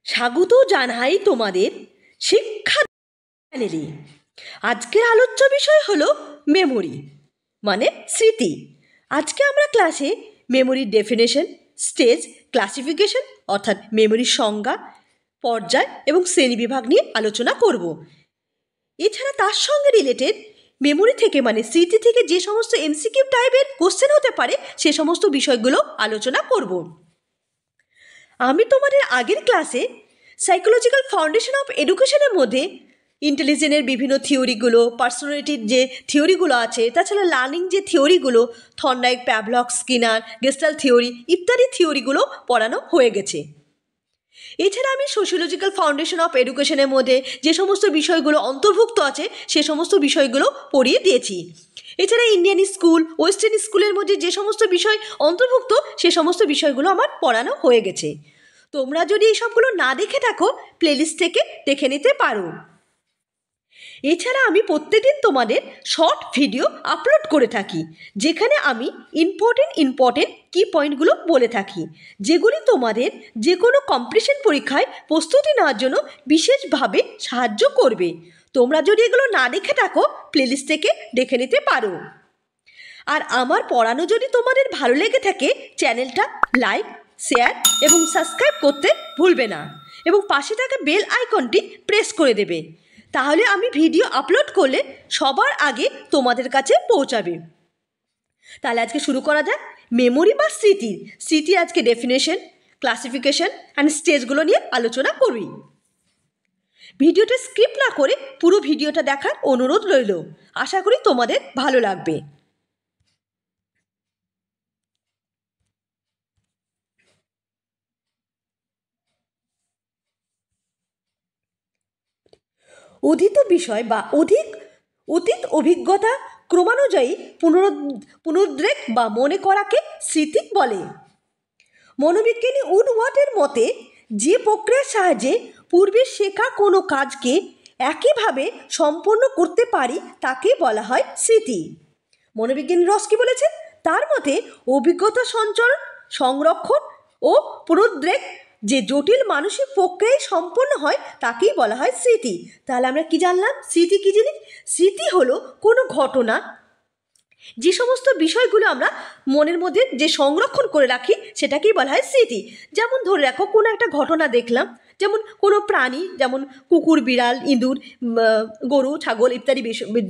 স্বাগত জানাই তোমাদের শিক্ষা চ্যানেলে। আজকের আলোচ্য বিষয় হলো মেমোরি মানে স্মৃতি। আজকে আমরা ক্লাসে মেমোরির ডেফিনেশন, স্টেজ, ক্লাসিফিকেশন অর্থাৎ মেমোরির সংজ্ঞা, পর্যায় এবং শ্রেণীবিভাগ নিয়ে আলোচনা করব। এছাড়া তার সঙ্গে রিলেটেড মেমোরি থেকে মানে স্মৃতি থেকে যে সমস্ত এমসিকিউ টাইপের কোশ্চেন হতে পারে সে সমস্ত বিষয়গুলো আলোচনা করব। আমি তোমাদের আগের ক্লাসে সাইকোলজিক্যাল ফাউন্ডেশন অফ এডুকেশনের মধ্যে ইন্টেলিজেন্সের বিভিন্ন থিওরিগুলো, পার্সোনালিটির যে থিওরিগুলো আছে, তাছাড়া লার্নিং যে থিওরিগুলো, থর্নডাইক, প্যাভলক, স্কিনার, গেস্টাল্ট থিওরি ইত্যাদি থিওরিগুলো পড়ানো হয়ে গেছে। এছাড়া আমি সোশিওলজিক্যাল ফাউন্ডেশন অফ এডুকেশনের মধ্যে যে সমস্ত বিষয়গুলো অন্তর্ভুক্ত আছে সে সমস্ত বিষয়গুলো পড়িয়ে দিয়েছি। এছাড়া ইন্ডিয়ান স্কুল, ওয়েস্টার্ন স্কুলের মধ্যে যে সমস্ত বিষয় অন্তর্ভুক্ত সে সমস্ত বিষয়গুলো আমার পড়ানো হয়ে গেছে। তোমরা যদি এই সবগুলো না দেখে থাকো প্লেলিস্ট থেকে দেখে নিতে পারো। এছাড়া আমি প্রত্যেকদিন তোমাদের শর্ট ভিডিও আপলোড করে থাকি, যেখানে আমি ইম্পর্টেন্ট কি পয়েন্টগুলো বলে থাকি, যেগুলি তোমাদের যে কোনো কম্পিটিশন পরীক্ষায় প্রস্তুতি নেওয়ার জন্য বিশেষভাবে সাহায্য করবে। তোমরা যদি এগুলো না দেখে থাকো প্লেলিস্ট থেকে দেখে নিতে পারো। আর আমার পড়ানো যদি তোমাদের ভালো লেগে থাকে চ্যানেলটা লাইক, শেয়ার এবং সাবস্ক্রাইব করতে ভুলবে না, এবং পাশে থাকা বেল আইকনটি প্রেস করে দেবে, তাহলে আমি ভিডিও আপলোড করলে সবার আগে তোমাদের কাছে পৌঁছাবে। তাহলে আজকে শুরু করা যাক মেমোরি বা স্মৃতির আজকে ডেফিনেশন, ক্লাসিফিকেশন অ্যান্ড স্টেজগুলো নিয়ে আলোচনা করবি। ভিডিওটা স্কিপ না করে পুরো ভিডিওটা দেখার অনুরোধ রইল। আশা করি তোমাদের ভালো লাগবে। অধীত বিষয় বা অতীত অভিজ্ঞতা ক্রমানুযায়ী পুনরুদ্রেক বা মনে করাকে স্মৃতি বলে। মনোবিজ্ঞানী উডওয়ার্ডের মতে যে প্রক্রিয়ার সাহায্যে পূর্বে শেখা কোনো কাজকে একইভাবে সম্পন্ন করতে পারি তাকে বলা হয় স্মৃতি। মনোবিজ্ঞানী রস কি বলেছেন? তার মতে অভিজ্ঞতা সঞ্চরণ, সংরক্ষণ ও পুনরুদ্রেক যে জটিল মানসিক প্রক্রিয়ায় সম্পন্ন হয় তাকেই বলা হয় স্মৃতি। তাহলে আমরা কি জানলাম স্মৃতি কি জিনিস? স্মৃতি হলো কোনো ঘটনা, যে সমস্ত বিষয়গুলো আমরা মনের মধ্যে যে সংরক্ষণ করে রাখি সেটাকেই বলা হয় স্মৃতি। যেমন ধরে রাখো কোনো একটা ঘটনা দেখলাম, যেমন কোনো প্রাণী, যেমন কুকুর, বিড়াল, ইঁদুর, গরু, ছাগল ইত্যাদি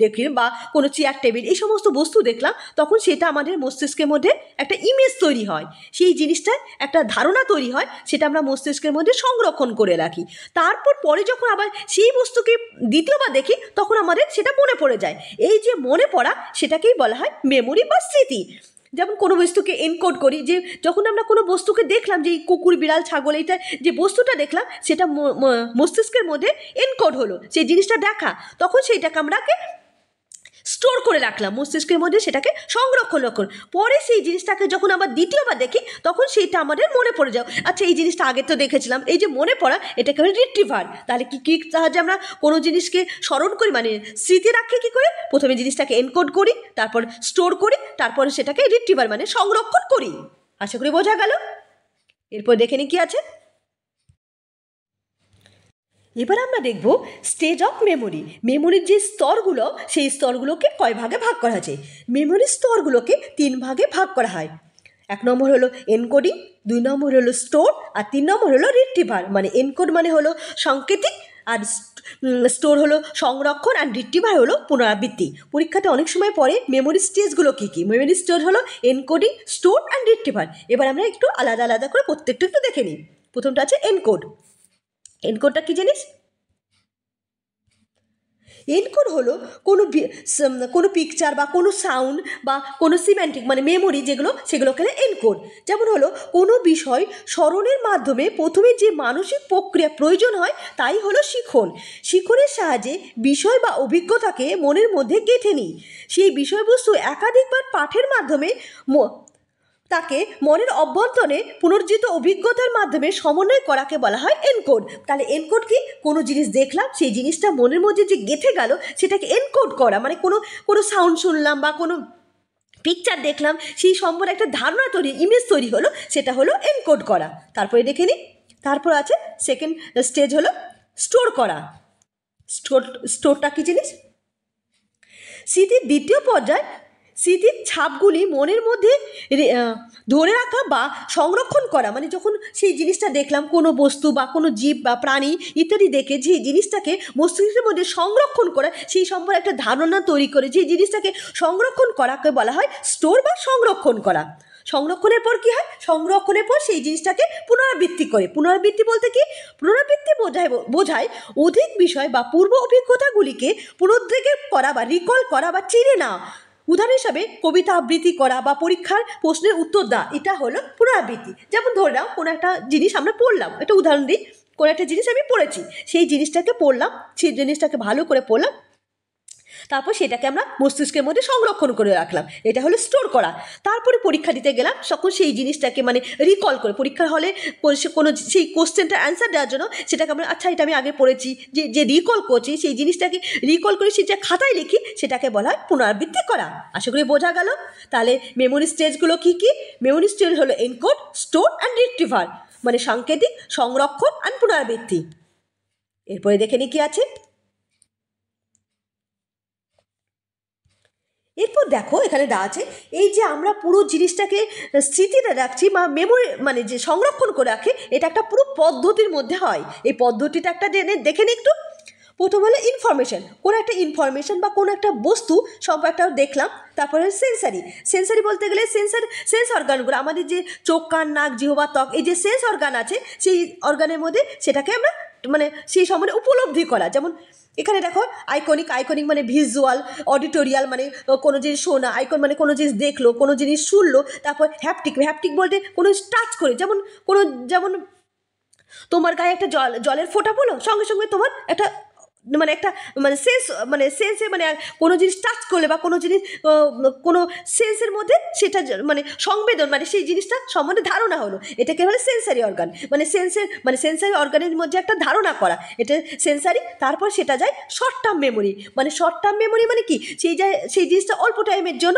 দেখি, বা কোনো চেয়ার টেবিল, এই সমস্ত বস্তু দেখলাম, তখন সেটা আমাদের মস্তিষ্কের মধ্যে একটা ইমেজ তৈরি হয়, সেই জিনিসটার একটা ধারণা তৈরি হয়, সেটা আমরা মস্তিষ্কের মধ্যে সংরক্ষণ করে রাখি। তারপর পরে যখন আবার সেই বস্তুকে দ্বিতীয়বার দেখি তখন আমাদের সেটা মনে পড়ে যায়। এই যে মনে পড়া সেটাকেই বলা হয় মেমোরি বা স্মৃতি। যেমন কোনো বস্তুকে এনকোড করি, যে যখন আমরা কোনো বস্তুকে দেখলাম, যে এই কুকুর, বিড়াল, ছাগল, এইটা যে বস্তুটা দেখলাম সেটা মস্তিষ্কের মধ্যে এনকোড হলো, সেই জিনিসটা দেখা, তখন সেইটাকে আমরাকে স্টোর করে রাখলাম মস্তিষ্কের মধ্যে, সেটাকে সংরক্ষণ পরে সেই জিনিসটাকে যখন আবার দ্বিতীয়বার দেখি তখন সেইটা আমাদের মনে পড়ে যাও, আচ্ছা এই জিনিসটা আগে তো দেখেছিলাম। এই যে মনে পড়া এটাকে বলে রিট্রিভার। তাহলে কি সাহায্যে আমরা কোনো জিনিসকে স্মরণ করি, মানে স্মৃতি রাখি কী করে? প্রথমে জিনিসটাকে এনকোড করি, তারপর স্টোর করি, তারপরে সেটাকে রিট্রিভার মানে সংরক্ষণ করি। আশা করি বোঝা গেল। এরপর দেখে নি কি আছে। এবার আমরা দেখব স্টেজ অফ মেমোরি। মেমোরির যে স্তরগুলো, সেই স্তরগুলোকে কয় ভাগে ভাগ করা আছে? মেমোরির স্তরগুলোকে 3 ভাগে ভাগ করা হয়। 1 নম্বর হলো এনকোডিং, 2 নম্বর হলো স্টোর, আর 3 নম্বর হলো রিট্রিভার। মানে এনকোড মানে হলো সাংকেতিক, আর স্টোর হলো সংরক্ষণ, আর রিট্রিভার হলো পুনরাবৃত্তি। পরীক্ষাতে অনেক সময় পড়ে মেমোরি স্টেজগুলো কী কী। মেমোরি স্টোর হলো এনকোডিং, স্টোর অ্যান্ড রিট্রিভার। এবার আমরা একটু আলাদা আলাদা করে প্রত্যেকটা একটু দেখে নিই। প্রথমটা আছে এনকোড। এনকোডটা কী জিনিস? এনকোড হলো কোনো পিকচার বা কোনো সাউন্ড বা কোনো সিমেন্টিক মানে মেমোরি, সেগুলোকে এনকোড। যেমন হলো কোনো বিষয় স্মরণের মাধ্যমে প্রথমে যে মানসিক প্রক্রিয়া প্রয়োজন হয় তাই হলো শিখন। শিখনের সাহায্যে বিষয় বা অভিজ্ঞতাকে মনের মধ্যে গেঁথে নিই। সেই বিষয়বস্তু একাধিকবার পাঠের মাধ্যমে তাকে মনের অভ্যন্তরে পুনর্জিত অভিজ্ঞতার মাধ্যমে সমন্বয় করাকে বলা হয় এনকোড। তাহলে এনকোড কি? কোনো জিনিস দেখলাম, সেই জিনিসটা মনের মধ্যে যে গেঁথে গেল সেটাকে এনকোড করা। মানে কোনো সাউন্ড শুনলাম বা কোনো পিকচার দেখলাম, সেই সম্বন্ধে একটা ধারণা তৈরি, ইমেজ তৈরি হলো, সেটা হলো এনকোড করা। তারপরে দেখে নিই তারপর আছে সেকেন্ড স্টেজ হলো স্টোর করা। স্টোরটা কি জিনিস? স্মৃতির দ্বিতীয় পর্যায় স্মৃতির ছাপগুলি মনের মধ্যে ধরে রাখা বা সংরক্ষণ করা, মানে যখন সেই জিনিসটা দেখলাম, কোনো বস্তু বা কোনো জীব বা প্রাণী ইত্যাদি দেখে যে জিনিসটাকে মস্তিষ্কের মধ্যে সংরক্ষণ করা, সেই সম্পর্কে একটা ধারণা তৈরি করে যে জিনিসটাকে সংরক্ষণ করাকে বলা হয় স্টোর বা সংরক্ষণ করা। সংরক্ষণের পর কি হয়? সংরক্ষণের পর সেই জিনিসটাকে পুনরাবৃত্তি করে। পুনরাবৃত্তি বলতে কি? পুনরাবৃত্তি বোঝায় অধিক বিষয় বা পূর্ব অভিজ্ঞতাগুলিকে পুনরুদ্রেক করা বা রিকল করা বা চিনে না। উদাহরণ হিসাবে কবিতা আবৃত্তি করা বা পরীক্ষার প্রশ্নের উত্তর দেওয়া, এটা হলো পুনরাবৃত্তি। যেমন ধরে নাও কোনো একটা জিনিস আমরা পড়লাম, একটা উদাহরণ দিই, কোনো একটা জিনিস আমি পড়েছি, সেই জিনিসটাকে পড়লাম, সেই জিনিসটাকে ভালো করে পড়লাম, তারপর সেটাকে আমরা মস্তিষ্কের মধ্যে সংরক্ষণ করে রাখলাম, এটা হলো স্টোর করা। তারপরে পরীক্ষা দিতে গেলাম, তখন সেই জিনিসটাকে মানে রিকল করে, পরীক্ষার হলে কোনো সেই কোশ্চেনটার অ্যান্সার দেওয়ার জন্য সেটাকে আমরা আচ্ছা এটা আমি আগে পড়েছি, যে রিকল করছি সেই জিনিসটাকে রিকল করে সেটা খাতায় লিখি, সেটাকে বলা হয় পুনরাবৃত্তি করা। আশা করি বোঝা গেল। তাহলে মেমোরি স্টেজগুলো কী কী? মেমোরি স্টেজ হলো এনকোড, স্টোর অ্যান্ড রিট্রিভার, মানে সাংকেতিক, সংরক্ষণ অ্যান্ড পুনরাবৃত্তি। এরপরে দেখে নি কি আছে। এরপর দেখো এখানে দেওয়া আছে, এই যে আমরা পুরো জিনিসটাকে স্মৃতিতে রাখছি বা মেমোরি মানে যে সংরক্ষণ করে রাখে, এটা একটা পুরো পদ্ধতির মধ্যে হয়। এই পদ্ধতিটা একটা দেখে নিই একটু। প্রথম হলো ইনফরমেশন, কোনো একটা ইনফরমেশন বা কোনো একটা বস্তু সম্পর্কে দেখলাম। তারপরে সেন্সারি বলতে গেলে সেন্স অর্গানগুলো, আমাদের যে চোখ, কান, নাক, জিহ্বা, ত্বক, এই যে সেন্স অর্গান আছে, সেই অর্গানের মধ্যে সেটাকে আমরা মানে সেই সম্বন্ধে উপলব্ধি করা। যেমন এখানে দেখো আইকনিক মানে ভিজুয়াল, অডিটোরিয়াল মানে কোনো জিনিস শোনা, আইকন মানে কোনো জিনিস দেখলো, কোনো জিনিস শুনলো। তারপর হ্যাপটিক বলতে কোনো টাচ করে, যেমন তোমার গায়ে একটা জলের ফোঁটা পড়লো, সঙ্গে সঙ্গে তোমার একটা সেন্সে মানে কোনো জিনিস টাচ করলে বা কোনো জিনিস কোনো সেন্সের মধ্যে সেটা মানে সংবেদন, মানে সেই জিনিসটা সম্বন্ধে ধারণা হলো, এটাকে বলে সেন্সারি অর্গান। সেন্সারি অর্গানের মধ্যে একটা ধারণা করা, এটা সেন্সারি। তারপর সেটা যায় short term memory. Short term memory মানে কি? সেই জিনিসটা অল্প টাইমের জন্য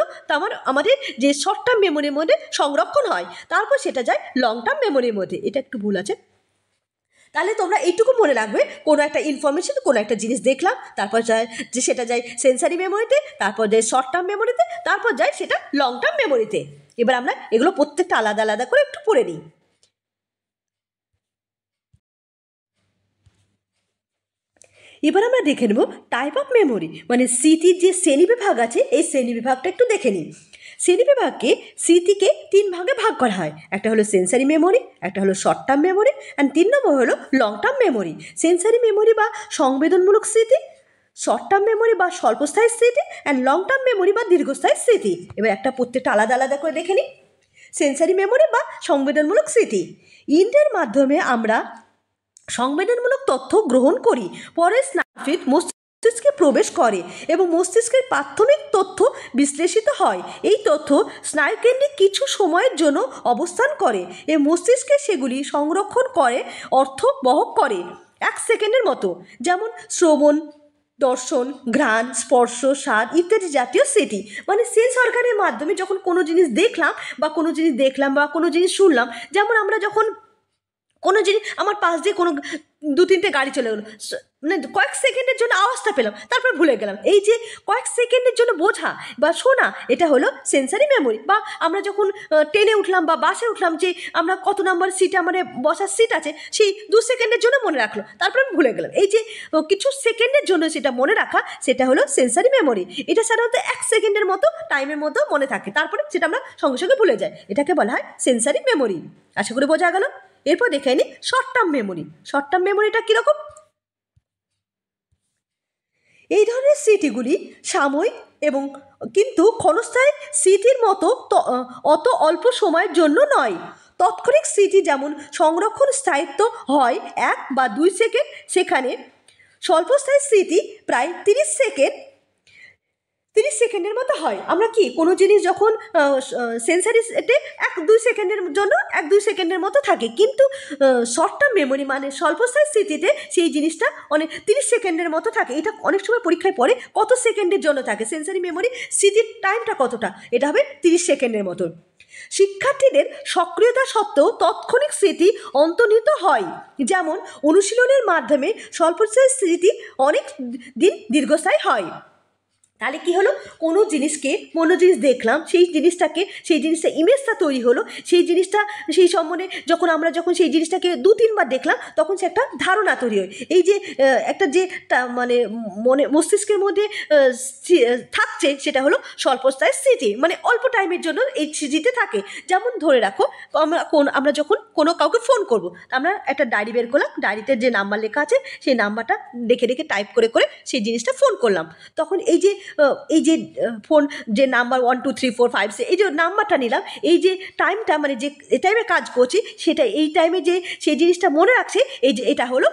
আমাদের যে শর্ট টার্ম মেমোরির মধ্যে সংরক্ষণ হয়, তারপর সেটা যায় লং টার্ম মেমোরির মধ্যে। এটা একটু ভুল আছে, তাহলে তোমরা এইটুকু মনে রাখবে, কোনো একটা ইনফরমেশন, কোনো একটা জিনিস দেখলাম, তারপর যায় যে সেটা যায় সেন্সারি মেমোরিতে, তারপর যায় শর্ট টার্ম মেমোরিতে, তারপর যায় সেটা লং টার্ম মেমোরিতে। এবার আমরা এগুলো প্রত্যেকটা আলাদা আলাদা করে একটু পড়ে নিই। এবার আমরা দেখে নেব টাইপ অফ মেমোরি, মানে স্মৃতির যে শ্রেণীবিভাগ আছে, এই শ্রেণীবিভাগটা একটু দেখে নিই। শ্রেণীবিভাগকে স্মৃতিকে 3 ভাগে ভাগ করা হয়। একটা হলো সেন্সারি মেমোরি, একটা হলো শর্ট টার্ম মেমোরি, অ্যান্ড 3 নম্বর হলো long term memory. Sensory memory বা সংবেদনমূলক স্মৃতি, শর্ট টার্ম মেমোরি বা স্বল্পস্থায়ী স্মৃতি, অ্যান্ড লং টার্ম মেমোরি বা দীর্ঘস্থায়ী স্মৃতি। এবার একটা প্রত্যেকটা আলাদা আলাদা করে দেখে নিই। সেন্সারি মেমোরি বা সংবেদনমূলক স্মৃতি, ইন্দ্রের মাধ্যমে আমরা সংবেদনমূলক তথ্য গ্রহণ করি, পরে স্নায়ুফিত মস্তিষ্কে প্রবেশ করে এবং মস্তিষ্কের প্রাথমিক তথ্য বিশ্লেষিত হয়। এই তথ্য স্নায়ুকেন্দ্রে কিছু সময়ের জন্য অবস্থান করে এবং মস্তিষ্কে সেগুলি সংরক্ষণ করে, অর্থ বহন করে 1 সেকেন্ডের মতো। যেমন শ্রবণ, দর্শন, ঘ্রাণ, স্পর্শ, স্বাদ ইত্যাদি জাতীয় স্মৃতি। সেন্স অর্গানের মাধ্যমে যখন কোনো জিনিস দেখলাম বা কোনো জিনিস শুনলাম, যেমন আমরা যখন কোনো জিনিস আমার পাশ দিয়ে কোনো 2-3টে গাড়ি চলে গেলো, কয়েক সেকেন্ডের জন্য আওয়াজটা পেলাম, তারপর ভুলে গেলাম। এই যে কয়েক সেকেন্ডের জন্য বোঝা বা শোনা, এটা হলো সেন্সারি মেমোরি। বা আমরা যখন ট্রেনে উঠলাম বা বাসে উঠলাম, যে আমরা কত নম্বর সিটে আমাদের বসার সিট আছে, সেই 2 সেকেন্ডের জন্য মনে রাখলো, তারপর আমি ভুলে গেলাম। এই যে কিছু সেকেন্ডের জন্য সেটা মনে রাখা, সেটা হলো সেন্সারি মেমোরি। এটা সাধারণত 1 সেকেন্ডের মতো টাইমের মতো মনে থাকে, তারপরে সেটা আমরা সঙ্গে সঙ্গে ভুলে যাই, এটাকে বলা হয় সেন্সারি মেমোরি। আশা করি বোঝা গেল। এরপর দেখে নিই short term memory. Short term মেমোরিটা কীরকম? এই ধরনের স্মৃতিগুলি সাময়িক এবং কিন্তু ক্ষণস্থায়ী স্মৃতির মতো অত অল্প সময়ের জন্য নয়। তাৎক্ষণিক স্মৃতি যেমন সংরক্ষণ স্থায়িত্ব হয় 1 বা 2 সেকেন্ড, সেখানে স্বল্পস্থায়ী স্মৃতি প্রায় 30 সেকেন্ডের মতো হয়। আমরা কি কোনো জিনিস যখন সেন্সারিতে 1-2 সেকেন্ডের জন্য 1-2 সেকেন্ডের মতো থাকে, কিন্তু শর্ট টার্ম মেমোরি মানে স্বল্পস্থায়ী স্মৃতিতে সেই জিনিসটা অনেক 30 সেকেন্ডের মতো থাকে। এটা অনেক সময় পরীক্ষায় পড়ে কত সেকেন্ডের জন্য থাকে সেন্সারি মেমোরি, স্মৃতির টাইমটা কতটা, এটা হবে 30 সেকেন্ডের মতো। শিক্ষার্থীদের সক্রিয়তা সত্ত্বেও তাৎক্ষণিক স্মৃতি অন্তর্নিহিত হয়, যেমন অনুশীলনের মাধ্যমে স্বল্পস্থায়ী স্মৃতি অনেক দিন দীর্ঘস্থায়ী হয়। তাহলে কি হলো, কোনো জিনিসকে কোনো জিনিস দেখলাম, সেই জিনিসটা ইমেজটা তৈরি হলো, সেই জিনিসটা সেই সম্বন্ধে যখন সেই জিনিসটাকে 2-3 বার দেখলাম, তখন সে একটা ধারণা তৈরি হয়। এই যে একটা যে মানে মস্তিষ্কের মধ্যে থাকছে, সেটা হলো স্বল্পস্থায়ী স্মৃতি, মানে অল্প টাইমের জন্য এই স্মৃতিতে থাকে। যেমন ধরে রাখো, আমরা যখন কোনো কাউকে ফোন করবো, আমরা একটা ডায়েরি বের করলাম, ডায়েরিতে যে নাম্বার লেখা আছে সেই নাম্বারটা রেখে রেখে টাইপ করে করে সেই জিনিসটা ফোন করলাম। তখন এই যে ফোন যে নাম্বার 1 2 3 4 5 6 এই যে নাম্বারটা নিলাম, এই যে টাইমটা মানে যে টাইমে কাজ করছি, সেটা এই টাইমে যে সেই জিনিসটা মনে রাখছে, এই যে এটা হলো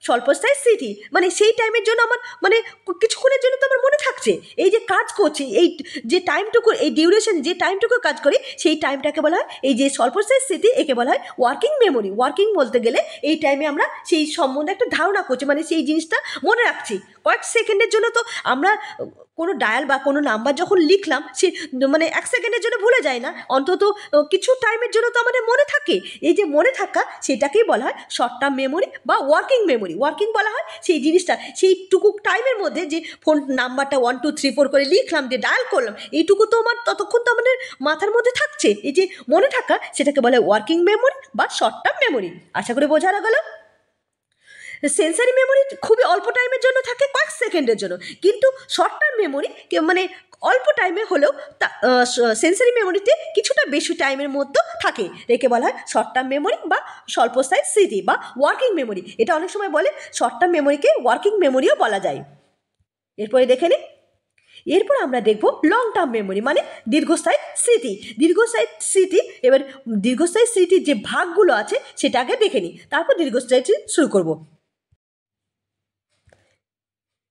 স্বল্পস্থায়ী স্মৃতি। মানে সেই টাইমের জন্য আমার মানে কিছুক্ষণের জন্য তো আমার মনে থাকছে, এই যে কাজ করছি, এই যে টাইমটুকু, এই ডিউরেশন যে টাইমটুকু কাজ করি, সেই টাইমটাকে বলা হয় এই যে স্বল্পস্থায়ী স্মৃতি, একে বলা হয় ওয়ার্কিং মেমোরি। ওয়ার্কিং বলতে গেলে এই টাইমে আমরা সেই সম্বন্ধে একটা ধারণা করছি, মানে সেই জিনিসটা মনে রাখছি। কয়েক সেকেন্ডের জন্য তো আমরা কোনো ডায়াল বা কোনো নাম্বার যখন লিখলাম, সে মানে 1 সেকেন্ডের জন্য ভুলে যায় না, অন্তত কিছু টাইমের জন্য তো আমাদের মনে থাকে। এই যে মনে থাকা, সেটাকেই বলা হয় শর্ট টার্ম মেমোরি বা ওয়ার্কিং মেমোরি। ওয়ার্কিং বলা হয় সেই জিনিসটা, সেইটুকু টাইমের মধ্যে যে ফোন নাম্বারটা 1 2 3 4 করে লিখলাম, যে ডায়াল করলাম, এইটুকু তো আমার ততক্ষণ তো আমাদের মাথার মধ্যে থাকছে। এই যে মনে থাকা, সেটাকে বলা হয় ওয়ার্কিং মেমোরি বা শর্ট টার্ম মেমোরি। আশা করে বোঝা গেল। সেন্সারি মেমোরি খুবই অল্প টাইমের জন্য থাকে, কয়েক সেকেন্ডের জন্য, কিন্তু শর্ট টার্ম মেমোরি মানে অল্প টাইমে হলেও সেন্সারি মেমোরিতে কিছুটা বেশি টাইমের মধ্যে থাকে, একে বলা হয় শর্ট টার্ম মেমোরি বা স্বল্পস্থায়ী স্মৃতি বা ওয়ার্কিং মেমোরি। এটা অনেক সময় বলে শর্ট টার্ম মেমোরিকে ওয়ার্কিং মেমোরিও বলা যায়। এরপরে দেখে নিই, এরপর আমরা দেখব লং টার্ম মেমোরি, মানে দীর্ঘস্থায়ী স্মৃতি। দীর্ঘস্থায়ী স্মৃতি, এবার দীর্ঘস্থায়ী স্মৃতির যে ভাগগুলো আছে সেটা আগে দেখে নিই, তারপর দীর্ঘস্থায়ী শুরু করব।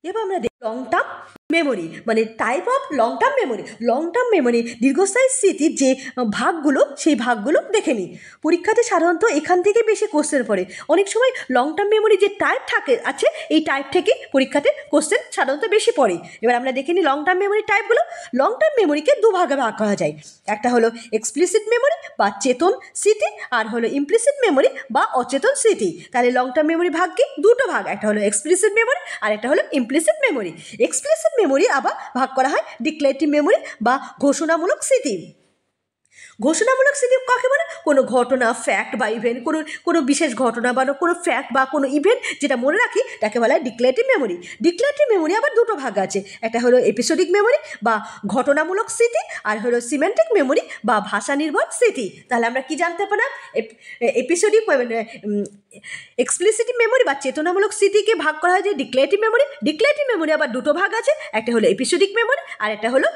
এবার আমরা দেখি লং টার্ম মেমোরি, মানে type of long term memory. Long term memory দীর্ঘস্থায়ী স্মৃতির যে ভাগগুলো, সেই ভাগগুলো দেখে নিই। পরীক্ষাতে সাধারণত এখান থেকে বেশি কোশ্চেন পড়ে। অনেক সময় লং টার্ম মেমোরি যে টাইপ আছে, এই টাইপ থেকে পরীক্ষাতে কোশ্চেন সাধারণত বেশি পড়ে। এবার আমরা দেখে নিই লং টার্ম মেমোরি টাইপগুলো। লং টার্ম মেমোরিকে 2 ভাগে ভাগ করা যায়। একটা হলো এক্সপ্লিসিট মেমোরি বা চেতন স্মৃতি, আর হলো ইমপ্লিসিট মেমোরি বা অচেতন স্মৃতি। তাহলে লং টার্ম মেমোরি ভাগ কি? 2টো ভাগ, একটা হলো এক্সপ্লিসিট মেমোরি আর একটা হলো ইমপ্লিসিট মেমোরি। এক্সপ্লিসিট মেমোরি আবার ভাগ করা হয় ডিক্লারেটিভ মেমোরি বা ঘোষণামূলক স্মৃতি। ঘোষণামূলক স্মৃতি কাকে বলে? কোনো ঘটনা, ফ্যাক্ট বা ইভেন্ট, কোনো বিশেষ ঘটনা বা কোনো ফ্যাক্ট বা কোনো ইভেন্ট যেটা মনে রাখি, তাকে বলা হয় ডিক্লারেটিভ মেমোরি। ডিক্লারেটিভ মেমোরি আবার 2টো ভাগ আছে, একটা হলো এপিসোডিক মেমোরি বা ঘটনামূলক স্মৃতি, আর হলো সিমেন্টিক মেমোরি বা ভাষা নির্ভর স্মৃতি। তাহলে আমরা কি জানতে পারলাম? এপিসোডিক এক্সপ্লিসিট মেমোরি বা চেতনামূলক স্মৃতিকে ভাগ করা হয় যে ডিক্লারেটিভ মেমোরি। ডিক্লারেটিভ মেমোরি আবার 2টো ভাগ আছে, একটা হলো এপিসোডিক মেমোরি আর একটা হলো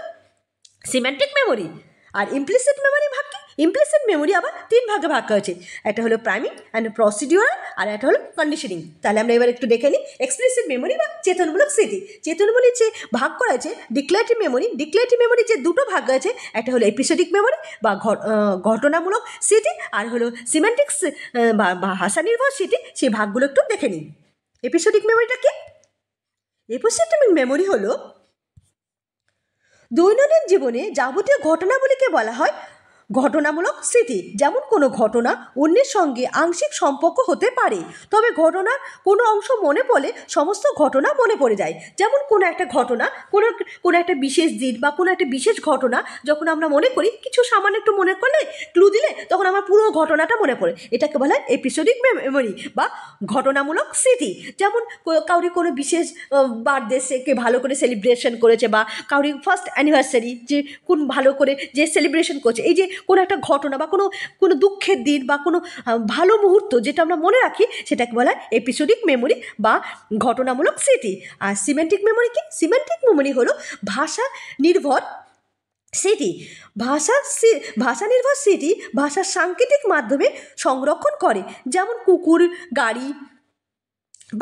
সিমেন্টিক মেমোরি। আর ইমপ্লিসিট মেমোরি ভাগ কি? ইমপ্লিসিট মেমোরি আবার 3 ভাগে ভাগ করা হয়েছে, একটা হলো প্রাইমিং অ্যান্ড প্রসিডিউরাল আর একটা হলো কন্ডিশনিং। তাহলে আমরা এবার একটু দেখে নিই এক্সপ্লিসিট মেমোরি বা চেতনমূলক স্মৃতি। চেতনমূলক যে ভাগ করা আছে ডিক্লারেটিভ মেমোরি, ডিক্লারেটিভ মেমোরি যে 2টো ভাগ আছে, একটা হলো এপিসোডিক মেমোরি বা ঘটনামূলক স্মৃতি, আর হলো সিমেন্টিক বা ভাষা নির্ভর স্মৃতি। সেই ভাগগুলো একটু দেখে নিই। এপিসোডিক মেমোরিটা কি? এপিসোডিক মেমোরি হলো দৈনন্দিন জীবনে যাবতীয় ঘটনাবলীকে বলা হয় ঘটনামূলক স্মৃতি। যেমন কোনো ঘটনা অন্যের সঙ্গে আংশিক সম্পর্ক হতে পারে, তবে ঘটনার কোনো অংশ মনে পড়লে সমস্ত ঘটনা মনে পড়ে যায়। যেমন কোনো একটা ঘটনা, কোনো একটা বিশেষ দিন বা কোনো একটা বিশেষ ঘটনা যখন আমরা মনে করি, কিছু সামান্য একটু মনে করলে, ক্লু দিলে, তখন আমার পুরো ঘটনাটা মনে পড়ে। এটাকে বলা হয় এপিসোডিক মেমোরি বা ঘটনামূলক স্মৃতি। যেমন কাউরি কোনো বিশেষ বার্থডে সেকে ভালো করে সেলিব্রেশন করেছে, বা কাউরি ফার্স্ট অ্যানিভার্সারি যে কোন ভালো করে যে সেলিব্রেশন করছে, এই যে কোনো একটা ঘটনা বা কোনো দুঃখের দিন বা কোনো ভালো মুহূর্ত যেটা আমরা মনে রাখি, সেটাকে বলা হয় এপিসোডিক মেমোরি বা ঘটনামূলক স্মৃতি। আর সিমেন্টিক মেমোরি কি? সিমেন্টিক মেমোরি হলো ভাষা নির্ভর স্মৃতি। ভাষা নির্ভর স্মৃতি ভাষার সাংকেতিক মাধ্যমে সংরক্ষণ করে। যেমন কুকুর, গাড়ি,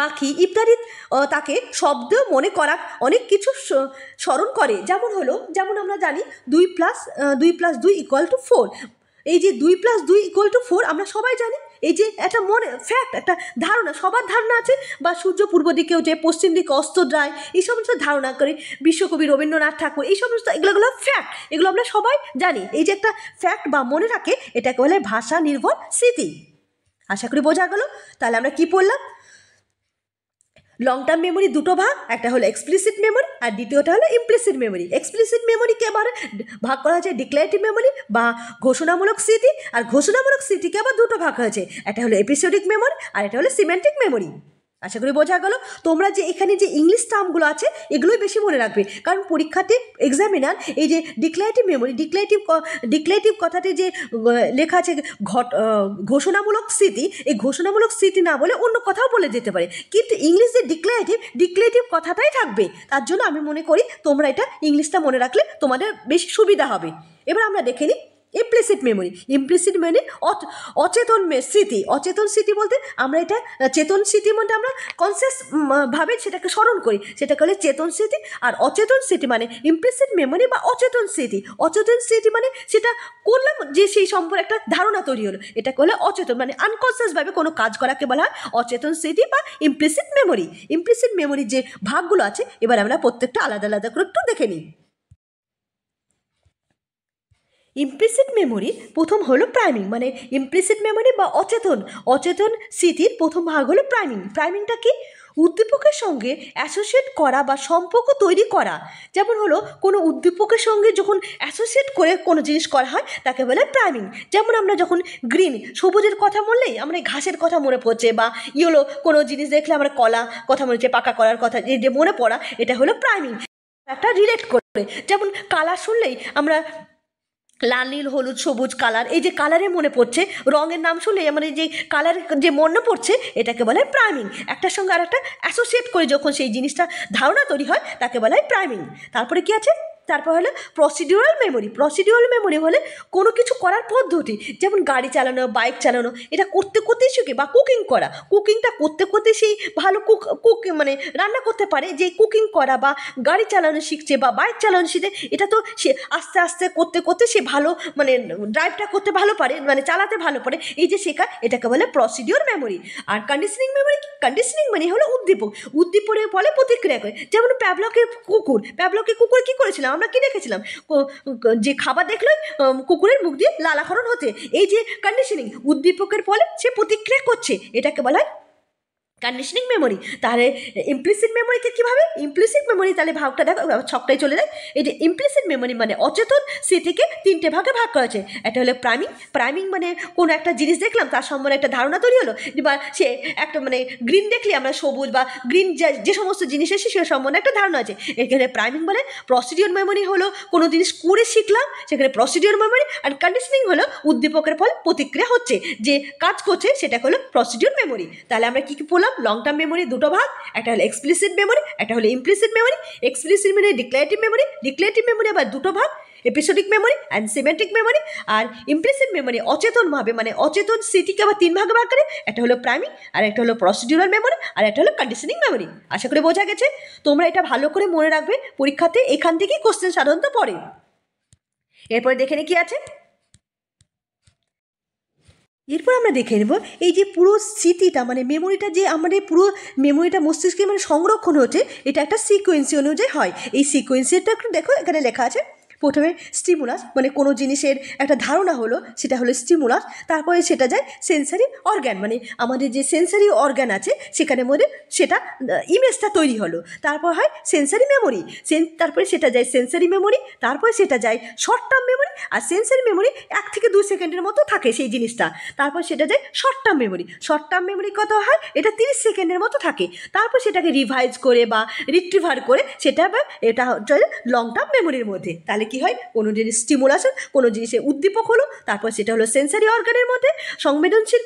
পাখি ইত্যাদি তাকে শব্দ মনে করা অনেক কিছু স্মরণ করে। যেমন আমরা জানি 2 + 2 = 4, এই যে 2+2 = 4 আমরা সবাই জানি। এই যে একটা মনে ফ্যাক্ট, একটা ধারণা, সবার ধারণা আছে, বা সূর্য পূর্ব দিকে ওঠে, পশ্চিম দিকে অস্ত যায়, এই সমস্ত ধারণা করে বিশ্বকবি রবীন্দ্রনাথ ঠাকুর, এই সমস্ত এগুলো ফ্যাক্ট, এগুলো আমরা সবাই জানি। এই যে একটা ফ্যাক্ট বা মনে রাখে, এটাকে বলে ভাষা নির্ভর স্মৃতি। আশা করি বোঝা গেল। তাহলে আমরা কি পড়লাম? লং টার্ম মেমোরি দুটো ভাগ, একটা হলো এক্সপ্লিসিট মেমোরি আর দ্বিতীয়টা হলো ইমপ্লিসিট মেমোরি। এক্সপ্লিসিট মেমোরিকে আবার ভাগ করা হয়েছে ডিক্লারেটিভ মেমোরি বা ঘোষণামূলক স্মৃতি, আর ঘোষণামূলক স্মৃতিকে আবার দুটো ভাগ হয়েছে, একটা হলো এপিসোডিক মেমোরি আর একটা হলো সিমেন্টিক মেমোরি। আশা করি বোঝা গেল। তোমরা যে এখানে যে ইংলিশ টার্মগুলো আছে এগুলোই বেশি মনে রাখবে, কারণ পরীক্ষাতে এক্সামিনার এই যে ডিক্লারেটিভ মেমোরি, ডিক্লারেটিভ কথাতে যে লেখা আছে ঘোষণামূলক স্মৃতি, এই ঘোষণামূলক স্মৃতি না বলে অন্য কথাও বলে যেতে পারে, কিন্তু ইংলিশ যে ডিক্লারেটিভ কথাটাই থাকবে। তার জন্য আমি মনে করি তোমরা এটা ইংলিশটা মনে রাখলে তোমাদের বেশি সুবিধা হবে। এবার আমরা দেখে নিই ইমপ্লিসিট মেমোরি। ইমপ্লিসিট মানে অচেতন স্মৃতি। অচেতন স্মৃতি বলতে আমরা এটা চেতন স্মৃতির মধ্যে আমরা কনসিয়াস ভাবে সেটাকে স্মরণ করি, সেটাকে বলে চেতন স্মৃতি। আর অচেতন স্মৃতি মানে ইমপ্লিসিট মেমোরি বা অচেতন স্মৃতি। অচেতন স্মৃতি মানে সেটা করলাম যে সেই সম্পর্কে একটা ধারণা তৈরি হলো, এটাকে বলে অচেতন, মানে আনকনসিয়াসভাবে কোনো কাজ করাকে বলা হয় অচেতন স্মৃতি বা ইমপ্লিসিট মেমোরি। ইমপ্লিসিট মেমোরির যে ভাগগুলো আছে এবার আমরা প্রত্যেকটা আলাদা আলাদা করে একটু দেখে নিই। ইমপ্লিসিট মেমোরি প্রথম হলো প্রাইমিং, মানে ইমপ্লিসিট মেমোরি বা অচেতন স্মৃতির প্রথম ভাগ হলো প্রাইমিং। প্রাইমিংটা কি? উদ্দীপকের সঙ্গে অ্যাসোসিয়েট করা বা সম্পর্ক তৈরি করা। যেমন হলো কোনো উদ্দীপকের সঙ্গে যখন অ্যাসোসিয়েট করে কোনো জিনিস করা হয় তাকে বলে প্রাইমিং। যেমন আমরা যখন গ্রিন সবুজের কথা বললেই আমরা ঘাসের কথা মনে পড়ছে, বা ইয়েলো কোনো জিনিস দেখলে আমরা কলা কথা মনে হচ্ছে, পাকা কলার কথা যে মনে পড়া, এটা হলো প্রাইমিং। একটা রিলেট করে, যেমন কালার শুনলেই আমরা লাল নীল হলুদ সবুজ কালার, এই যে কালারে মনে পড়ছে, রঙের নাম শুনলেই আমার এই যে কালার যে মনে পড়ছে, এটাকে বলা হয় প্রাইমিং। একটার সঙ্গে আর একটা অ্যাসোসিয়েট করে যখন সেই জিনিসটা ধারণা তৈরি হয় তাকে বলা হয় প্রাইমিং। তারপরে কি আছে? তারপর হলো প্রসিডিউরাল মেমোরি। প্রসিডিউরাল মেমোরি হলে কোনো কিছু করার পদ্ধতি, যেমন গাড়ি চালানো, বাইক চালানো, এটা করতে করতেই শিখে, বা কুকিং করা, কুকিংটা করতে করতে সেই ভালো কুক মানে রান্না করতে পারে, যে কুকিং করা বা গাড়ি চালানো শিখছে বা বাইক চালানো শিখছে, এটা তো সে আস্তে আস্তে করতে করতে সে ভালো মানে ড্রাইভটা করতে ভালো পারে, মানে চালাতে ভালো পারে, এই যে শেখা, এটাকে বলে প্রসিডিউর মেমোরি। আর কন্ডিশনিং মেমোরি, কন্ডিশনিং মানে হলো উদ্দীপনের ফলে প্রতিক্রিয়া করে। যেমন প্যাভলকের কুকুর কী করেছিলাম, আমরা কি দেখেছিলাম, যে খাবার দেখলেই কুকুরের মুখ দিয়ে লালাক্ষরণ হতে, এই যে কন্ডিশনিং, উদ্দীপকের ফলে সে প্রতিক্রিয়া করছে, এটাকে বলা হয় কন্ডিশনিং মেমোরি। তাহলে ইমপ্লিসিট মেমোরিকে কীভাবে? ইমপ্লিসিট মেমোরি তাহলে ভাগটা দেখো, ছকটাই চলে যায়। এই যে ইমপ্লিসিট মেমোরি মানে অচেতন স্মৃতিকে তিনটে ভাগে ভাগ করা হয়েছে। একটা হলো প্রাইমিং মানে কোনো একটা জিনিস দেখলাম তার সম্বন্ধে একটা ধারণা তৈরি হলো, বা সে একটা মানে গ্রিন দেখলে আমরা সবুজ বা গ্রিন যে সমস্ত জিনিস এসে সে সম্বন্ধে একটা ধারণা আছে, এখানে প্রাইমিং বলে। প্রসিডিওর মেমোরি হলো কোনো জিনিস করে শিখলাম, সেখানে প্রসিডিওর মেমোরি। আর কন্ডিশনিং হলো উদ্দীপকের ফলে প্রতিক্রিয়া হচ্ছে, যে কাজ করছে, সেটা হলো প্রসিডিওর মেমোরি। তাহলে আমরা কী কী বললাম? লং টার্ম মেমোরি দুটো ভাগ, একটা হলো এক্সপ্লিসিট মেমোরি, একটা হলো implicit memory. Explicit memory declarative memory আবার দুটো ভাগ, episodic memory and semantic memory. আর ইমপ্লিসিট মেমোরি অচেতনভাবে মানে অচেতন স্মৃতিকে আবার তিন ভাগে ভাগ করে, একটা হলো প্রাইমিং, আর একটা হলো প্রসিডিউরাল মেমোরি, আর একটা হলো কন্ডিশনিং মেমোরি। আশা করি বোঝা গেছে। তোমরা এটা ভালো করে মনে রাখবে, পরীক্ষাতে এখান থেকেই কোশ্চেন সাধারণত পড়ে। এরপরে দেখে নি কি আছে। এরপর আমরা দেখে নেব এই যে পুরো স্মৃতিটা মানে মেমোরিটা, যে আমাদের পুরো মেমোরিটা মস্তিষ্কে মানে সংরক্ষণ হচ্ছে, এটা একটা সিকোয়েন্সি অনুযায়ী হয়। এই সিকোয়েন্সিটা একটু দেখো, এখানে লেখা আছে। প্রথমে স্টিমুলাস মানে কোনো জিনিসের একটা ধারণা হলো, সেটা হলো স্টিমুলাস। তারপরে সেটা যায় সেন্সারি অর্গ্যান, মানে আমাদের যে সেন্সারি অর্গ্যান আছে সেখানের মধ্যে সেটা ইমেজটা তৈরি হলো। তারপর হয় সেন্সারি মেমোরি, তারপরে সেটা যায় সেন্সারি মেমোরি, তারপরে সেটা যায় শর্ট টার্ম মেমোরি। আর সেন্সারি মেমোরি 1 থেকে 2 সেকেন্ডের মতো থাকে সেই জিনিসটা। তারপর সেটা যায় short term memory. Short term memory কত হয়? এটা 30 সেকেন্ডের মতো থাকে। তারপর সেটাকে রিভাইজ করে বা রিট্রিভার করে সেটা এটা হচ্ছে লং টার্ম মেমোরির মধ্যে। তাহলে কি হয়? কোনো জিনিস স্টিমুলাস, কোনো জিনিসের উদ্দীপক হলো, তারপর সেটা হলো সেন্সারি অর্গানের মধ্যে, সংবেদনশীল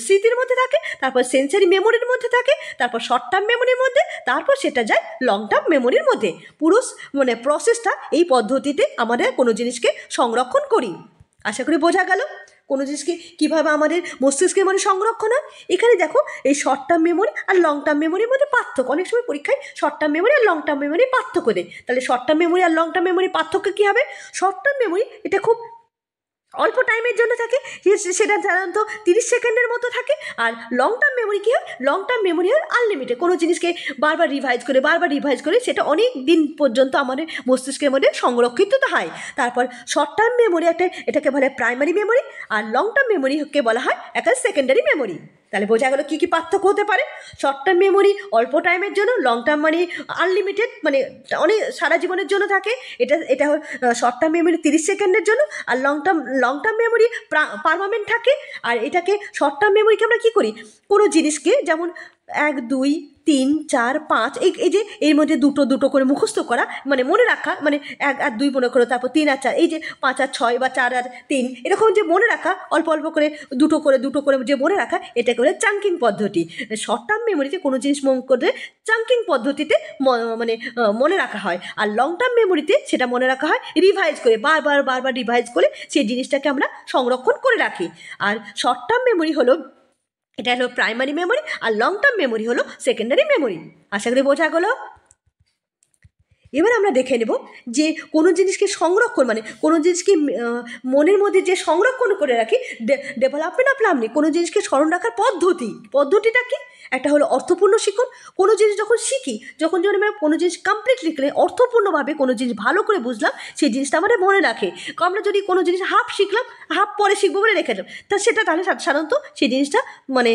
স্মৃতির মধ্যে থাকে, তারপর সেন্সারি মেমোরির মধ্যে থাকে, তারপর শর্ট টার্ম মেমোরির মধ্যে, তারপর সেটা যায় লং টার্ম মেমোরির মধ্যে। পুরো মানে প্রসেসটা এই পদ্ধতিতে আমাদের কোনো জিনিসকে সংরক্ষণ করি। আশা করি বোঝা গেল কোনো জিনিসকে কীভাবে আমাদের মস্তিষ্কে মানে সংরক্ষণ হয়। এখানে দেখো এই শর্ট টার্ম মেমোরি আর লং টার্ম মেমোরির মধ্যে পার্থক্য, অনেক সময় পরীক্ষায় শর্ট টার্ম মেমোরি আর লং টার্ম মেমোরি পার্থক্য দেয়। তাহলে শর্ট টার্ম মেমোরি আর লং টার্ম মেমোরি পার্থক্য কী হবে? শর্ট টার্ম মেমোরি এটা খুব অল্প টাইমের জন্য থাকে, সেটা সাধারণত 30 সেকেন্ডের মতো থাকে। আর লং টার্ম মেমোরি কী হয়, লং টার্ম মেমোরি হয় আনলিমিটেড, কোনো জিনিসকে বারবার রিভাইজ করে সেটা অনেক দিন পর্যন্ত আমাদের মস্তিষ্কের মধ্যে সংরক্ষিত হয়। তারপর শর্ট টার্ম মেমোরি এটাকে বলা হয় প্রাইমারি মেমোরি, আর লং টার্ম মেমোরিকে বলা হয় একটা সেকেন্ডারি মেমোরি। তাহলে বোঝা গেল কী কী পার্থক্য হতে পারে। শর্ট টার্ম মেমোরি অল্প টাইমের জন্য, লং টার্ম মানে আনলিমিটেড, মানে অনেক সারা জীবনের জন্য থাকে। এটা শর্ট টার্ম মেমোরি 30 সেকেন্ডের জন্য, আর লং টার্ম মেমোরি পার্মানেন্ট থাকে। আর এটাকে শর্ট টার্ম মেমোরিকে আমরা কী করি, কোনো জিনিসকে যেমন 1 2 3 4 5 এই যে এর মধ্যে দুটো করে মুখস্থ করা, মানে মনে রাখা, মানে 1 আর 2 মনে করো, তারপর 3 আর 4, এই যে 5 আর 6 বা 4 আর 3, এরকম যে মনে রাখা অল্প অল্প করে দুটো করে যে মনে রাখা, এটাকে বলে চাঙ্কিং পদ্ধতি। শর্ট টার্ম মেমোরিতে কোনো জিনিস মনে করলে চাঙ্কিং পদ্ধতিতে মানে মনে রাখা হয়। আর লং টার্ম মেমোরিতে সেটা মনে রাখা হয় রিভাইজ করে, বারবার রিভাইজ করে সেই জিনিসটাকে আমরা সংরক্ষণ করে রাখি। আর শর্ট টার্ম মেমোরি হলো, এটা হলো প্রাইমারি মেমোরি, আর লং টার্ম মেমোরি হলো সেকেন্ডারি মেমোরি। আশা করি বোঝা গেল। এবার আমরা দেখে নেব যে কোনো জিনিসকে সংরক্ষণ, মানে কোনো জিনিসকে মনের মধ্যে যে সংরক্ষণ করে রাখি, ডেভেলপমেন্ট অফ লার্নিং, কোনো জিনিসকে স্মরণ রাখার পদ্ধতিটা কি, একটা হলো অর্থপূর্ণ শিখন। কোনো জিনিস যখন শিখি, যখন আমরা কোনো জিনিস কমপ্লিটলি অর্থপূর্ণভাবে কোনো জিনিস ভালো করে বুঝলাম, সেই জিনিসটা আমাদের মনে রাখে। আমরা যদি কোনো জিনিস হাফ শিখলাম, হাফ পরে শিখবো বলে রেখে দিলাম, তা সেটা তাহলে সাধারণত সেই জিনিসটা মানে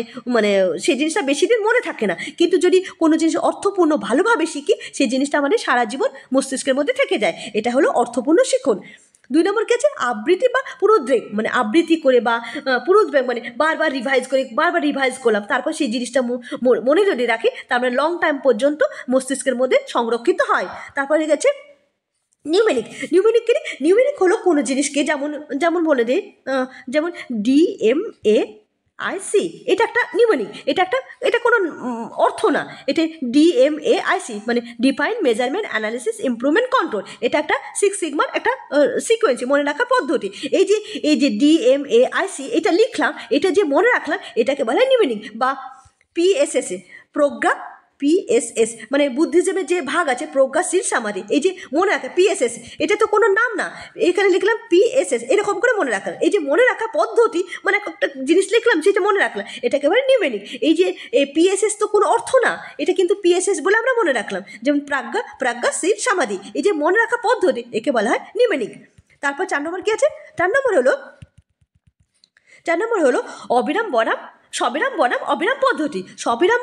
সেই জিনিসটা বেশি দিন মনে থাকে না। কিন্তু যদি কোনো জিনিস অর্থপূর্ণ ভালোভাবে শিখি, সেই জিনিসটা আমাদের সারা জীবন মস্তিষ্কের মধ্যে থেকে যায়। এটা হলো অর্থপূর্ণ শিখন। 2 নম্বর কি আছে, আবৃত্তি বা পুনরুদ্বেগ, মানে আবৃত্তি করে বা পুনরুদ্বেগ, মানে বারবার রিভাইজ করলাম, তারপর সেই জিনিসটা মনে যদি রাখি, তার মানে লং টাইম পর্যন্ত মস্তিষ্কের মধ্যে সংরক্ষিত হয়। তারপরে গেছে নিউমেরিক। নিউমেরিক হলো কোনো জিনিসকে যেমন বলে দেয়, যেমন DMAIC, এটা একটা নিউমেরিক, এটা কোনো অর্থ না, এটা DMAIC মানে define measurement analysis improvement control, এটা একটা 6 সিগমার একটা সিকোয়েন্স মনে রাখার পদ্ধতি। এই যে DMAIC এটা লিখলাম, এটা যে মনে রাখলাম, এটাকে বলা হয় নিউমেরিক। বা PSS, প্রজ্ঞা, PSS মানে বুদ্ধিজীবের যে ভাগ আছে, প্রজ্ঞাশীল সমাধি, এই যে মনে রাখা PSS, এটা তো কোনো নাম না, এখানে লিখলাম PSS, এরকম করে মনে রাখলাম। এই যে মনে রাখা পদ্ধতি, মানে একটা জিনিস লিখলাম সেটা মনে রাখলাম, এটাকে বলে নিউমেরিক। এই যে PSS তো কোনো অর্থ না, এটা কিন্তু PSS বলে আমরা মনে রাখলাম। যেমন প্রজ্ঞাশীল সমাধি, এই যে মনে রাখা পদ্ধতি, একে বলা হয় নিউমেরিক। তারপর 4 নম্বর কি আছে, 4 নম্বর হলো অবিরাম বনাম অবিরাম পদ্ধতি। অবিরাম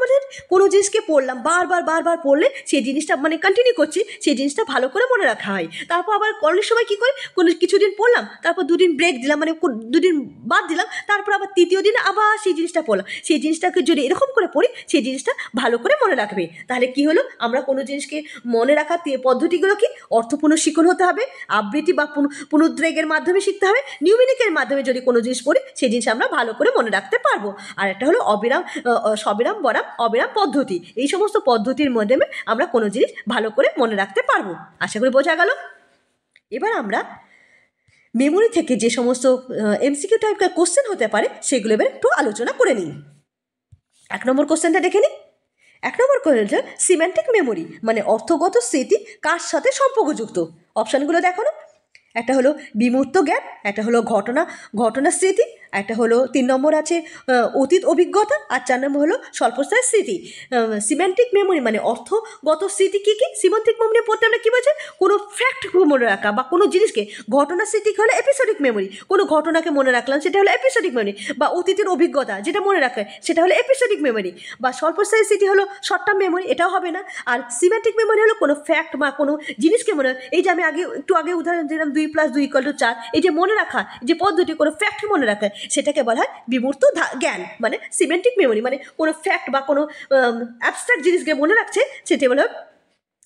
মানে কোনো জিনিসকে পড়লাম, বারবার পড়লে সেই জিনিসটা মানে কন্টিনিউ করছি, সেই জিনিসটা ভালো করে মনে রাখা হয়। তারপর আবার অনেক সময় কী করে, কোনো কিছুদিন পড়লাম, তারপর 2 দিন ব্রেক দিলাম, মানে 2 দিন বাদ দিলাম, তারপর আবার 3য় দিনে আবার সেই জিনিসটা পড়লাম। সেই জিনিসটাকে যদি এরকম করে পড়ি, সেই জিনিসটা ভালো করে মনে রাখবে। তাহলে কি হলো, আমরা কোনো জিনিসকে মনে রাখার পদ্ধতিগুলো কি, অর্থপূর্ণ শিখন হতে হবে, আবৃত্তি বা পুনরুদ্বেগের মাধ্যমে শিখতে হবে, নিউমেরিকের মাধ্যমে যদি কোনো জিনিস পড়ি, সেই জিনিস আমরা ভালো করে মনে রাখতে পারবো। আর একটা হলো সবিরাম বনাম অবিরাম পদ্ধতি। এই সমস্ত পদ্ধতির মাধ্যমে আমরা কোনো জিনিস ভালো করে মনে রাখতে পারবো। আশা করি বোঝা গেল। এবার আমরা মেমোরি থেকে যে সমস্ত MCQ টাইপের কোশ্চেন হতে পারে, সেগুলো এবার একটু আলোচনা করে নিই। 1 নম্বর কোশ্চেনটা দেখে নিই। 1 নম্বর কোশ্চেন, সিম্যান্টিক মেমোরি মানে অর্থগত স্মৃতি কার সাথে সম্পর্কযুক্ত। অপশানগুলো দেখো না, একটা হলো বিমূর্ত জ্ঞান, একটা হলো ঘটনা স্মৃতি, একটা হলো 3 নম্বর আছে অতীত অভিজ্ঞতা, আর 4 নম্বর হলো স্বল্পস্থায়ী স্মৃতি। সিম্যান্টিক মেমোরি মানে অর্থগত স্মৃতি কী সিম্যান্টিক মেমোরি পড়তে আমরা কী বলছে, কোনো ফ্যাক্ট মনে রাখা বা কোনো জিনিসকে। ঘটনা স্মৃতি হলো এপিসোডিক মেমোরি, কোনো ঘটনাকে মনে রাখলাম, সেটা হলো এপিসোডিক মেমোরি। বা অতীতের অভিজ্ঞতা যেটা মনে রাখা, সেটা হলো এপিসোডিক মেমোরি। বা স্বল্পস্থায়ী স্মৃতি হলো শর্ট টার্ম মেমোরি, এটাও হবে না। আর সিম্যান্টিক মেমোরি হলো কোনো ফ্যাক্ট বা কোনো জিনিসকে মনে, এই যে আমি একটু আগে উদাহরণ দিলাম 2 + 2 = 4, এই যে মনে রাখা যে পদ্ধতি, কোনো ফ্যাক্ট মনে রাখা, সেটাকে বলা হয় বিমূর্ত জ্ঞান মানে সিমেন্টিক মেমোরি। মানে কোনো ফ্যাক্ট বা কোনো অ্যাবস্ট্রাক্ট জিনিসকে মনে রাখছে, সেটা বলা হয়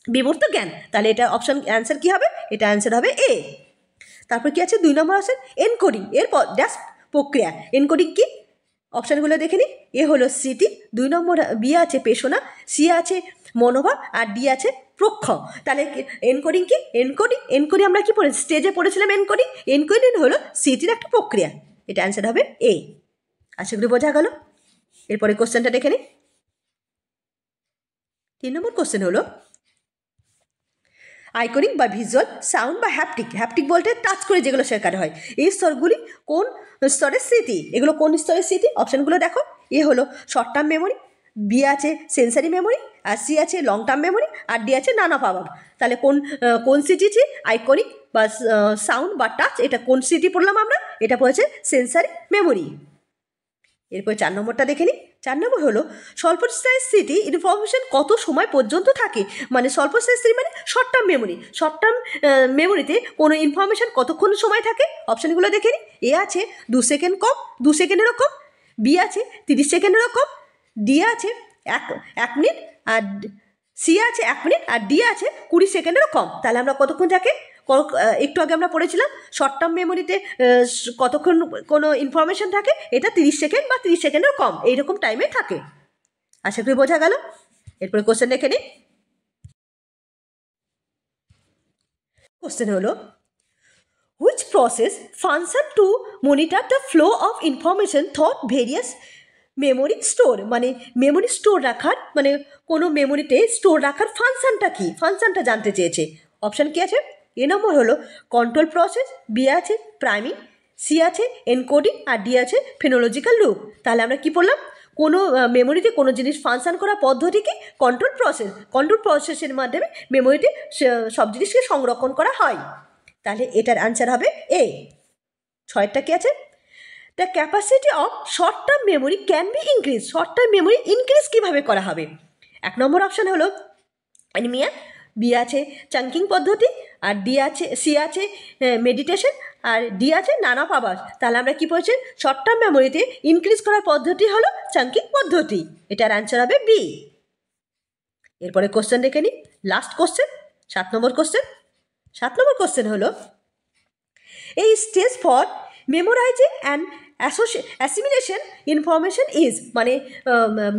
বিমূর্ত জ্ঞান। তাহলে এটা অপশন অ্যান্সার কি হবে, এটা অ্যান্সার হবে A। তারপর কি আছে 2 নম্বর আছে এনকোডিং, এরপর ড্যাশ প্রক্রিয়া। এনকোডিং কি, অপশানগুলো দেখে নিই। এ হলো স্মৃতি, 2 নম্বর বি আছে পেশনা, সি আছে মনোভাব, আর ডি আছে প্রক্ষ। তাহলে এনকোডিং কি, এনকোডিং আমরা কি স্টেজে পড়েছিলাম। এনকোডিং হলো স্মৃতির একটা প্রক্রিয়া, এটা অ্যান্সার হবে A। আশা করি বোঝা গেল। এরপরে কোশ্চেনটা দেখে নিই। 3 নম্বর কোশ্চেন হলো, আইকনিক বা ভিজুয়াল, সাউন্ড বা হ্যাপটিক। হ্যাপটিক বলতে টাচ করে যেগুলো শেখানো হয়। এই স্তরগুলি কোন স্তরের স্মৃতি? এগুলো কোন স্তরের স্মৃতি? অপশানগুলো দেখো। এ হলো শর্ট টার্ম মেমোরি, বি আছে সেন্সারি মেমোরি, আর সি আছে লং টার্ম মেমোরি, আর ডি আছে নান অফ অ্যাবাভ। তাহলে কোন স্মৃতি? আইকনিক বা সাউন্ড বা টাচ, এটা কোন স্মৃতি পড়লাম আমরা? এটা পড়েছে সেন্সারি মেমোরি। এরপর 4 নম্বরটা দেখে নিই। 4 নম্বর হলো স্বল্পস্থায়ী স্মৃতি ইনফরমেশন কত সময় পর্যন্ত থাকে? মানে স্বল্পস্থায়ী স্মৃতি মানে short term memory. Short term মেমোরিতে কোনো ইনফরমেশন কতক্ষণ সময় থাকে? অপশানগুলো দেখে নিই। এ আছে 2 সেকেন্ড কম, 2 সেকেন্ডেরও কম, বি আছে 30 সেকেন্ডেরও কম, ডি আছে 1 মিনিট, আর সি আছে 1 মিনিট, আর ডি আছে 20 সেকেন্ডেরও কম। তাহলে আমরা কতক্ষণ থাকে? একটু আগে আমরা পড়েছিলাম শর্ট টার্ম মেমোরিতে কতক্ষণ কোনো ইনফরমেশন থাকে, এটা 30 সেকেন্ড বা 30 সেকেন্ডের কম, এইরকম টাইমে থাকে। আশা করি বোঝা গেল। এরপরে কোশ্চেন দেখে নিই। কোশ্চেন হলো which process function two monitor the flow of information thought various memory store? মানে মেমোরি স্টোর রাখার, মানে কোনো মেমোরিতে স্টোর রাখার ফাংশনটা কি? ফাংশনটা জানতে চেয়েছে। অপশান কি আছে? এ নম্বর হলো কন্ট্রোল প্রসেস, বি আছে প্রাইমিং, সি আছে এনকোডিং, আর ডি আছে ফেনোলজিক্যাল লুপ। তাহলে আমরা কি বললাম? কোনো মেমোরিতে কোনো জিনিস ফাংশন করার পদ্ধতিকে কন্ট্রোল প্রসেস। কন্ট্রোল প্রসেসের মাধ্যমে মেমোরিতে সব জিনিসকে সংরক্ষণ করা হয়। তাহলে এটার আনসার হবে এ। 6টা কি আছে? The capacity of short term memory can be increase. Short term memory increase কীভাবে করা হবে? 1 নম্বর অপশান হলো অ্যানিমিয়া, বি আছে চাঙ্কিং পদ্ধতি, আর ডি আছে সি আছে মেডিটেশন, আর ডি আছে নান অফ অ্যাবাভ। তাহলে আমরা কী বলছি? শর্ট টার্ম মেমোরিতে ইনক্রিজ করার পদ্ধতি হলো চাঙ্কিং পদ্ধতি। এটার অ্যান্সার হবে বি। এরপরে কোশ্চেন দেখে নিই, লাস্ট কোশ্চেন, 7 নম্বর কোশ্চেন। 7 নম্বর কোশ্চেন হলো এই stage for memorising and assimilation information is. মানে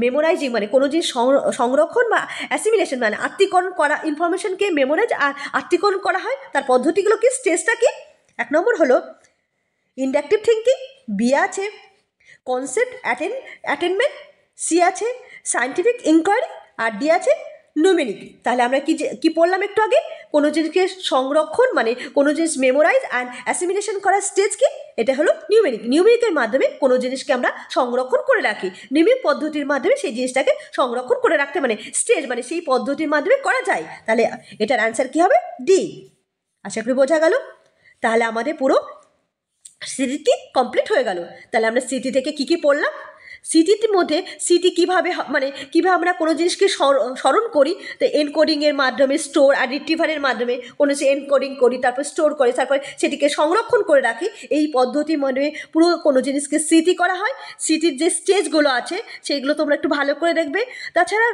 মেমোরাইজিং মানে কোনো জিনিস সংরক্ষণ, বা অ্যাসিমিলেশন মানে আত্মীকরণ করা, ইনফরমেশনকে মেমোরাইজ আর আত্মীকরণ করা হয়, তার পদ্ধতিগুলো কি, স্টেজটা কি? 1 নম্বর হলো ইন্ডাকটিভ থিঙ্কিং, বি আছে কনসেপ্ট অ্যাটেনমেন্ট, সি আছে সায়েন্টিফিক ইনকোয়ারি, আর ডি আছে নিউমেরিক। তাহলে আমরা কি পড়লাম একটু আগে? কোনো জিনিসকে সংরক্ষণ মানে কোনো জিনিস মেমোরাইজ অ্যান্ড অ্যাসিমিলেশন করার স্টেজ কি? এটা হলো নিউমেরিক। নিউমেরিকের মাধ্যমে কোনো জিনিসকে আমরা সংরক্ষণ করে রাখি। নিউমেরিক পদ্ধতির মাধ্যমে সেই জিনিসটাকে সংরক্ষণ করে রাখতে, মানে স্টেজ মানে সেই পদ্ধতির মাধ্যমে করা যায়। তাহলে এটার অ্যান্সার কি হবে? ডি। আশা করি বোঝা গেল। তাহলে আমাদের পুরো স্মৃতি কমপ্লিট হয়ে গেল। তাহলে আমরা স্মৃতি থেকে কী কী পড়লাম? স্মৃতির মধ্যে স্মৃতি কীভাবে মানে কীভাবে আমরা কোনো জিনিসকে স্মরণ করি, তো এনকোডিংয়ের মাধ্যমে, স্টোর আর রিট্রিভারের মাধ্যমে কোনো সে এনকোডিং করি, তারপর স্টোর করি, তারপর সেটিকে সংরক্ষণ করে রাখি। এই পদ্ধতির মাধ্যমে পুরো কোনো জিনিসকে স্মৃতি করা হয়। স্মৃতির যে স্টেজগুলো আছে সেইগুলো তোমরা একটু ভালো করে দেখবে। তাছাড়া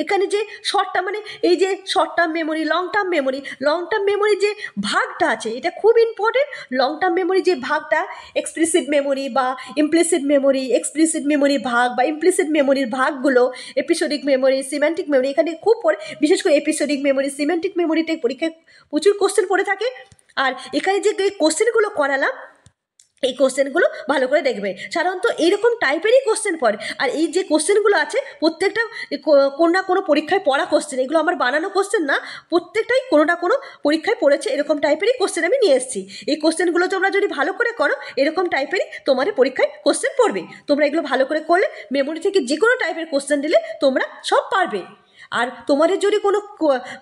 এখানে যে শর্ট টার্ম মানে এই যে short term memory, long term memory যে ভাগটা আছে এটা খুব ইম্পর্টেন্ট। লং টার্ম মেমোরি যে ভাগটা, এক্সপ্লিসিট মেমোরি বা ইমপ্লিসিট মেমোরি, এক্সপ্লিসিট মেমোরির ভাগ বা ইমপ্লিসিট মেমোরির ভাগগুলো, এপিসোডিক মেমোরি, সিমেন্টিক মেমোরি, এখানে খুব পড়ে, বিশেষ করে এপিসোডিক মেমোরি, সিমেন্টিক মেমোরিতে পরীক্ষায় প্রচুর কোশ্চেন পড়ে থাকে। আর এখানে যে কোশ্চেনগুলো করালাম, এই কোশ্চেনগুলো ভালো করে দেখবে। সাধারণত এইরকম টাইপেরই কোশ্চেন পড়ে। আর এই যে কোশ্চেনগুলো আছে প্রত্যেকটা কোনো না কোনো পরীক্ষায় পড়া কোশ্চেন, এগুলো আমার বানানো কোশ্চেন না, প্রত্যেকটাই কোনো না কোনো পরীক্ষায় পড়েছে। এরকম টাইপেরই কোশ্চেন আমি নিয়ে এসেছি। এই কোশ্চেনগুলো তোমরা যদি ভালো করে করো, এরকম টাইপেরই তোমাদের পরীক্ষায় কোশ্চেন পড়বে। তোমরা এগুলো ভালো করে করলে মেমোরি থেকে যে কোনো টাইপের কোশ্চেন দিলে তোমরা সব পারবে। আর তোমাদের যদি কোনো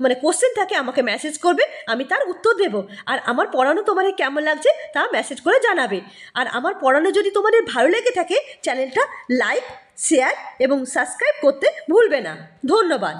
মানে কোশ্চেন থাকে আমাকে মেসেজ করবে, আমি তার উত্তর দেব। আর আমার পড়ানো তোমাদের কেমন লাগছে তা মেসেজ করে জানাবে। আর আমার পড়ানো যদি তোমাদের ভালো লেগে থাকে, চ্যানেলটা লাইক, শেয়ার এবং সাবস্ক্রাইব করতে ভুলবে না। ধন্যবাদ।